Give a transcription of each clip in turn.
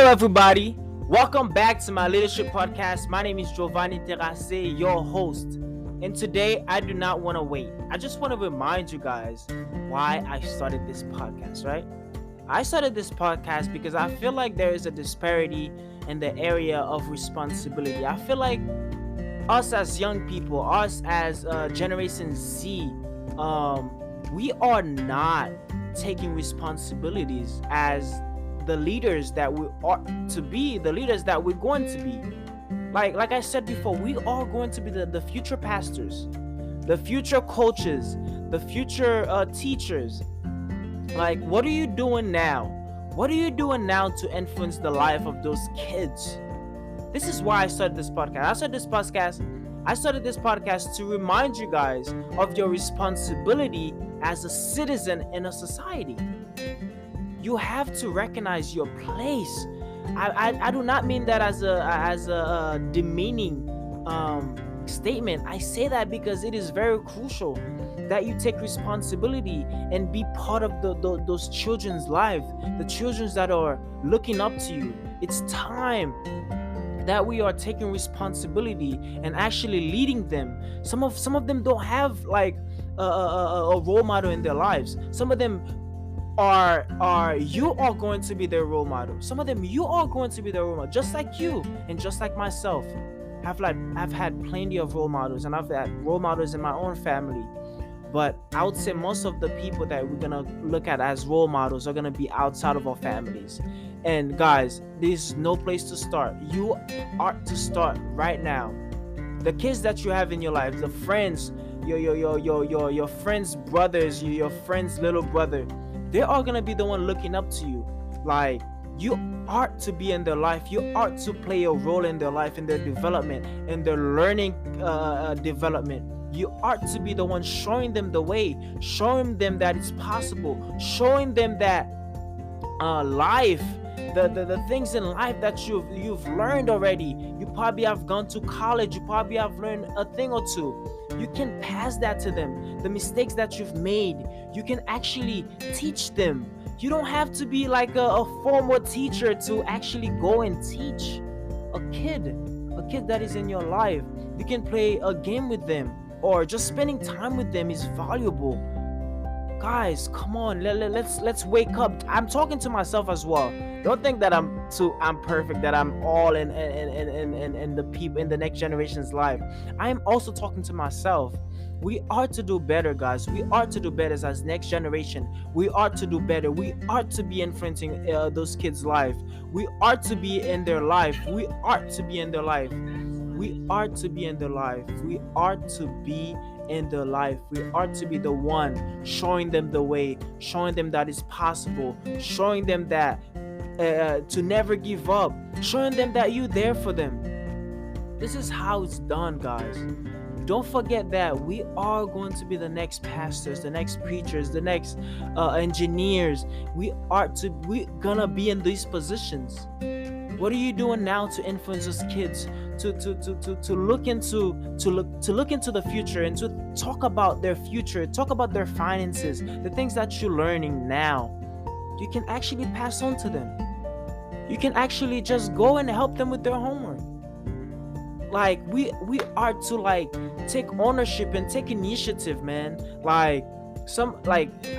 Hello, everybody. Welcome back to my leadership podcast. My name is Giovanni Terrace, your host. And today, I do not want to wait. I just want to remind you guys why I started this podcast, right? I started this podcast because I feel like there is a disparity in the area of responsibility. I feel like us as young people, us as Generation Z, we are not taking responsibilities as the leaders that we ought to be, the leaders that we're going to be. Like I said before, we are going to be the future pastors, the future coaches, the future teachers. Like, what are you doing now? What are you doing now to influence the life of those kids? This is why I started this podcast. I started this podcast to remind you guys of your responsibility as a citizen in a society. You have to recognize your place. I do not mean that as a demeaning statement. I say that because it is very crucial that you take responsibility and be part of those children's life, the children that are looking up to you. It's time that we are taking responsibility and actually leading them. Some of them don't have like a role model in their lives. Some of them are you are going to be their role model. Some of them you are going to be their role model, just like you and just like myself. I've had plenty of role models, and I've had role models in my own family. But I would say most of the people that we're gonna look at as role models are gonna be outside of our families. And guys, there's no place to start. You are to start right now. The kids that you have in your life, the friends, your friends' brothers, your friends' little brother, they are gonna be the one looking up to you. Like, you are to be in their life. You are to play a role in their life, in their development, in their learning development. You are to be the one showing them the way, showing them that it's possible, showing them that life, the things in life that you've learned already. You probably have gone to college. You probably have learned a thing or two. You can pass that to them. The mistakes that you've made, you can actually teach them. You don't have to be like a formal teacher to actually go and teach a kid that is in your life. You can play a game with them, or just spending time with them is valuable. Guys, come on, let's wake up. I'm talking to myself as well. Don't think that I'm perfect, that I'm all in the people in the next generation's life. I am also talking to myself. We are to do better, guys. We are to do better as next generation. We are to do better. We are to be influencing those kids' life. We are to be in their life. We are to be in their life. We are to be in their life. We are to be in their life. We are to be the one showing them the way, showing them that it's possible, showing them that to never give up, showing them that you're there for them. This is how it's done, guys. Don't forget that we are going to be the next pastors, the next preachers, the next engineers. We're gonna be in these positions. What are you doing now to influence those kids to look into the future and to talk about their future, talk about their finances, the things that you're learning now? You can actually pass on to them. You can actually just go and help them with their homework. Like, we are to like take ownership and take initiative, man. Like,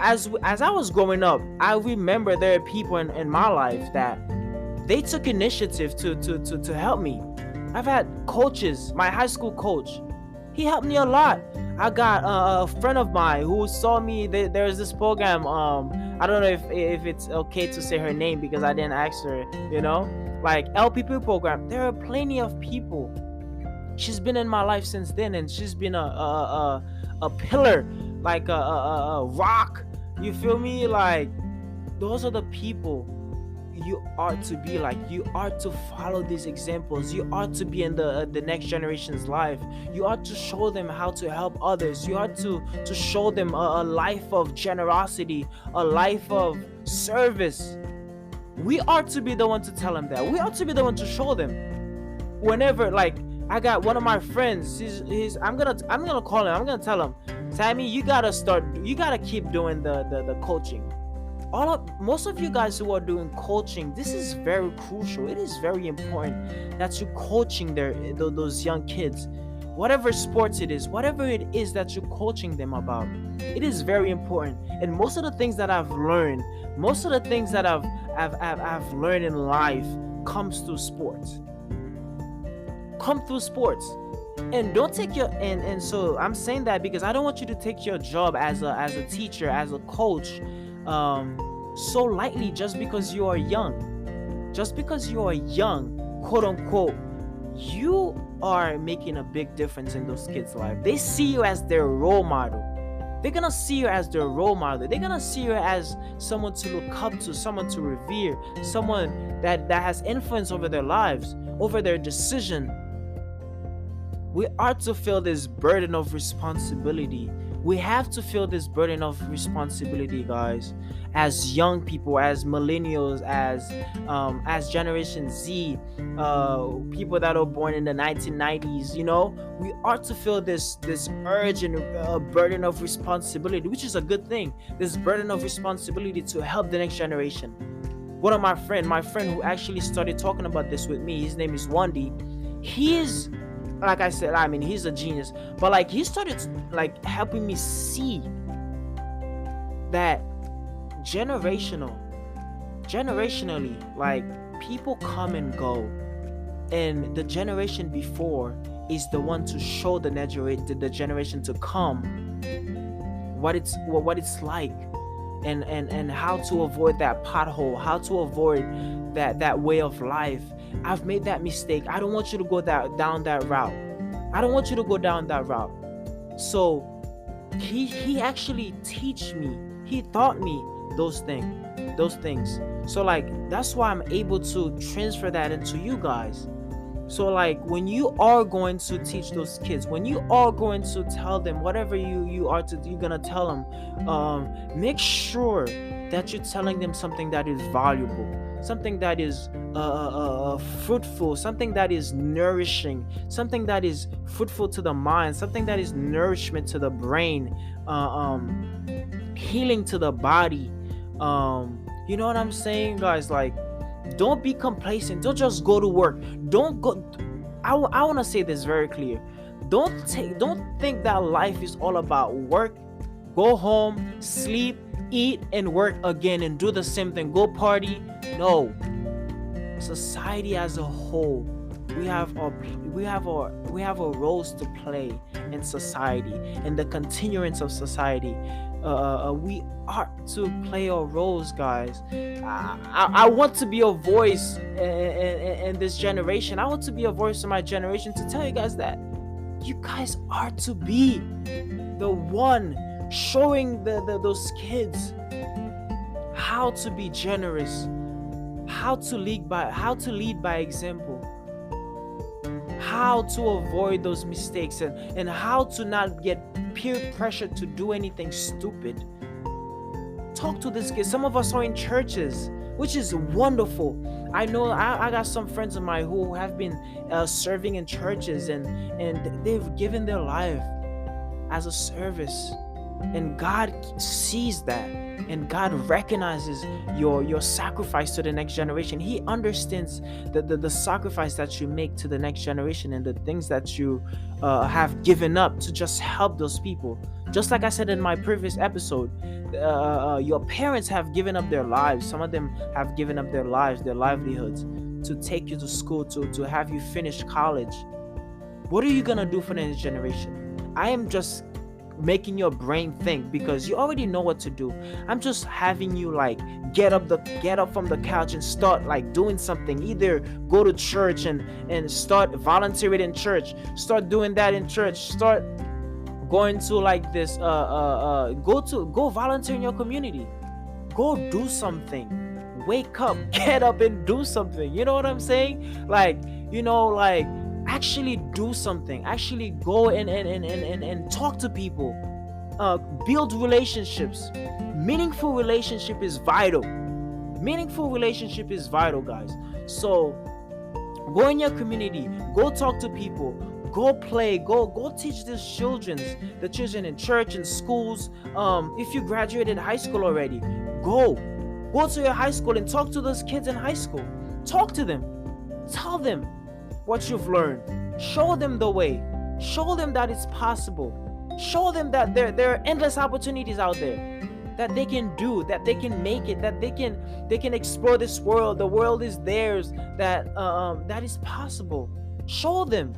as I was growing up, I remember there are people in my life that they took initiative to help me. I've had coaches. My high school coach, he helped me a lot. I got a friend of mine who saw me. There's this program. I don't know if it's okay to say her name because I didn't ask her. Like LPP program. There are plenty of people. She's been in my life since then, and she's been a pillar, like a rock. You feel me? Like, those are the people you are to be like. You are to follow these examples. You are to be in the next generation's life. You are to show them how to help others. You are to show them a life of generosity, a life of service. We are to be the one to tell them that. We are to be the one to show them. Whenever, like, I got one of my friends, I'm gonna call him. I'm gonna tell him, Sammy, you gotta keep doing the coaching. Most of you guys who are doing coaching, this is very crucial. It is very important that you're coaching those young kids, whatever sports it is, whatever it is that you're coaching them about. It is very important. And most of the things that I've learned, most of the things that I've learned in life comes through sports. Come through sports. And don't take your and so I'm saying that because I don't want you to take your job as a teacher, as a coach, so lightly just because you are young. Just because you are young, quote unquote, you are making a big difference in those kids' life. They see you as their role model. They're gonna see you as their role model. They're gonna see you as someone to look up to, someone to revere, someone that has influence over their lives, over their decision. We are to feel this burden of responsibility. We have to feel this burden of responsibility, guys, as young people, as millennials, as Generation Z, people that are born in the 1990s. We are to feel this urge and burden of responsibility, which is a good thing. This burden of responsibility to help the next generation. One of my friend who actually started talking about this with me, his name is Wandy. He is, like I said, he's a genius, but he started helping me see that generationally, people come and go, and the generation before is the one to show the generation to come what it's like, and how to avoid that pothole, how to avoid that way of life. I've made that mistake. I don't want you to go down that route. I don't want you to go down that route. So he actually taught me those things. So that's why I'm able to transfer that into you guys. So when you are going to teach those kids, when you are going to tell them whatever you're gonna tell them, make sure that you're telling them something that is valuable, something that is fruitful, something that is nourishing, something that is fruitful to the mind, something that is nourishment to the brain, healing to the body. You know what I'm saying, guys? Don't be complacent. Don't just go to work. Don't go. I want to say this very clear. Don't think that life is all about work. Go home, sleep, eat, and work again, and do the same thing. Go party. No. Society as a whole, we have our roles to play in society, in the continuance of society. We are to play our roles, guys. I want to be a voice in this generation. I want to be a voice in my generation to tell you guys that you guys are to be the one showing those kids how to be generous, how to lead by example, how to avoid those mistakes, and how to not get peer pressure to do anything stupid. Talk to these kids. Some of us are in churches, which is wonderful. I know I got some friends of mine who have been serving in churches, and they've given their life as a service, and God sees that, and God recognizes your sacrifice to the next generation. He understands the sacrifice that you make to the next generation, and the things that you have given up to just help those people. Just like I said in my previous episode, your parents have given up their lives. Some of them have given up their lives, their livelihoods, to take you to school, to have you finish college. What are you gonna do for the next generation? I am just making your brain think, because you already know what to do. I'm just having you get up from the couch and start doing something. Either go to church and start volunteering in church, start doing that in church, start going to this go volunteer in your community, go do something, wake up, get up and do something. You know what I'm saying? Actually do something. Actually go and talk to people, build relationships. Meaningful relationship is vital. Guys. So go in your community, go talk to people, go play, go teach the children in church and schools. If you graduated high school already, go Go to your high school and talk to those kids in high school. Talk to them. Tell them what you've learned. Show them the way. Show them that it's possible. Show them that there are endless opportunities out there that they can do, that they can make it, that they can explore this world. The world is theirs. That is possible. Show them.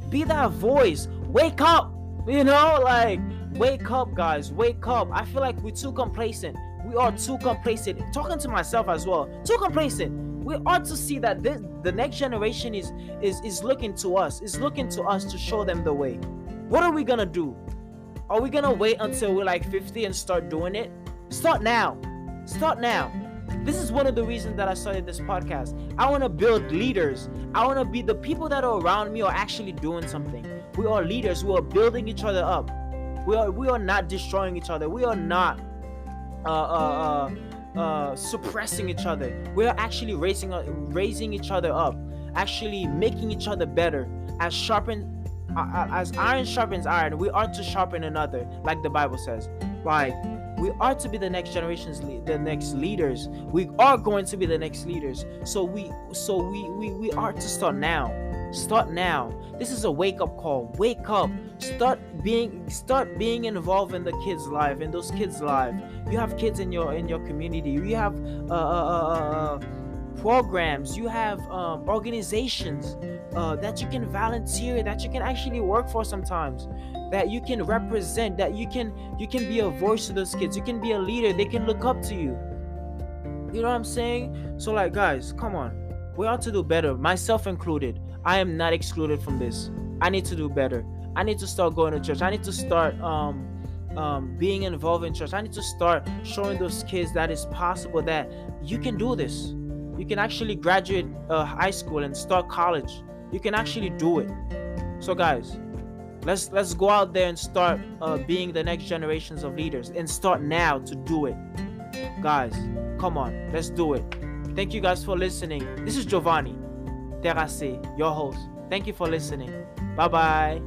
Be that voice. Wake up. Like, wake up, guys. Wake up. I feel like we're too complacent. We are too complacent. Talking to myself as well. Too complacent. We ought to see that the next generation is looking to us. Is looking to us to show them the way. What are we gonna do? Are we gonna wait until we're like 50 and start doing it? Start now. Start now. This is one of the reasons that I started this podcast. I want to build leaders. I want to be the people that are around me are actually doing something. We are leaders. We are building each other up. We are not destroying each other. We are not suppressing each other. We are actually raising each other up, actually making each other better. As iron sharpens iron, we are to sharpen another, like the Bible says. Like, we are to be the next generation's the next leaders. We are going to be the next leaders. So we are to start now. Start now. This is a wake-up call. Wake up. Start being involved in the kids' life, in those kids' life. You have kids in your community. You have programs. You have organizations that you can volunteer, that you can actually work for sometimes, that you can represent, that you can be a voice to those kids. You can be a leader. They can look up to you. You know what I'm saying? So, like, guys, come on. We ought to do better, myself included. I am not excluded from this. I need to do better. I need to start going to church. I need to start being involved in church. I need to start showing those kids that it's possible, that you can do this. You can actually graduate high school and start college. You can actually do it. So, guys, let's go out there and start being the next generations of leaders, and start now to do it. Guys, come on, let's do it. Thank you guys for listening. This is Giovanni Terrace, your host. Thank you for listening. Bye-bye.